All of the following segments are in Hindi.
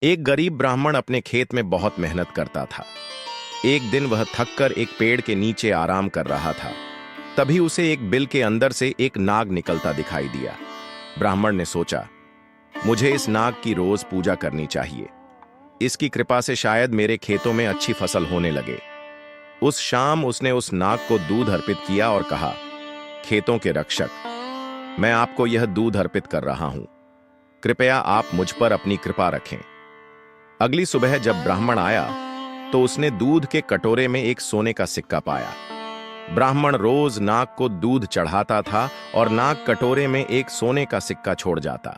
एक गरीब ब्राह्मण अपने खेत में बहुत मेहनत करता था। एक दिन वह थककर एक पेड़ के नीचे आराम कर रहा था। तभी उसे एक बिल के अंदर से एक नाग निकलता दिखाई दिया। ब्राह्मण ने सोचा, मुझे इस नाग की रोज पूजा करनी चाहिए। इसकी कृपा से शायद मेरे खेतों में अच्छी फसल होने लगे। उस शाम उसने उस नाग को दूध अर्पित किया और कहा, खेतों के रक्षक, मैं आपको यह दूध अर्पित कर रहा हूं। कृपया आप मुझ पर अपनी कृपा रखें। अगली सुबह जब ब्राह्मण आया तो उसने दूध के कटोरे में एक सोने का सिक्का पाया। ब्राह्मण रोज नाग को दूध चढ़ाता था और नाग कटोरे में एक सोने का सिक्का छोड़ जाता।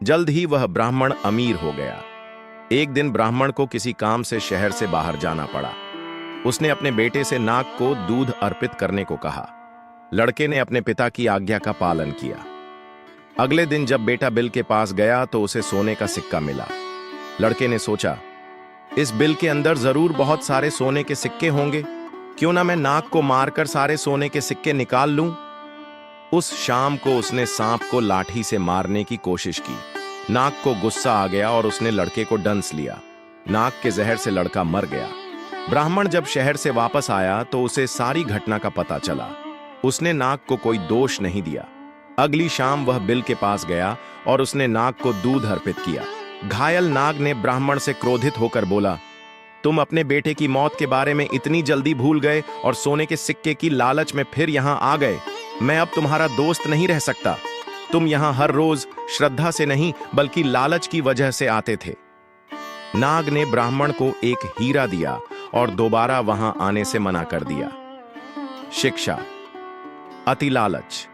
जल्द ही वह ब्राह्मण अमीर हो गया। एक दिन ब्राह्मण को किसी काम से शहर से बाहर जाना पड़ा। उसने अपने बेटे से नाग को दूध अर्पित करने को कहा। लड़के ने अपने पिता की आज्ञा का पालन किया। अगले दिन जब बेटा बिल के पास गया तो उसे सोने का सिक्का मिला। लड़के ने सोचा, इस बिल के अंदर जरूर बहुत सारे सोने के सिक्के होंगे। क्यों ना मैं नाग को मारकर सारे सोने के सिक्के निकाल लूं। उस शाम को उसने सांप को लाठी से मारने की कोशिश की। नाग को गुस्सा आ गया और उसने लड़के को डंस लिया। नाग के जहर से लड़का मर गया। ब्राह्मण जब शहर से वापस आया तो उसे सारी घटना का पता चला। उसने नाग को कोई दोष नहीं दिया। अगली शाम वह बिल के पास गया और उसने नाग को दूध अर्पित किया। घायल नाग ने ब्राह्मण से क्रोधित होकर बोला, तुम अपने बेटे की मौत के बारे में इतनी जल्दी भूल गए और सोने के सिक्के की लालच में फिर यहां आ गए। मैं अब तुम्हारा दोस्त नहीं रह सकता। तुम यहां हर रोज श्रद्धा से नहीं बल्कि लालच की वजह से आते थे। नाग ने ब्राह्मण को एक हीरा दिया और दोबारा वहां आने से मना कर दिया। शिक्षा, अति लालच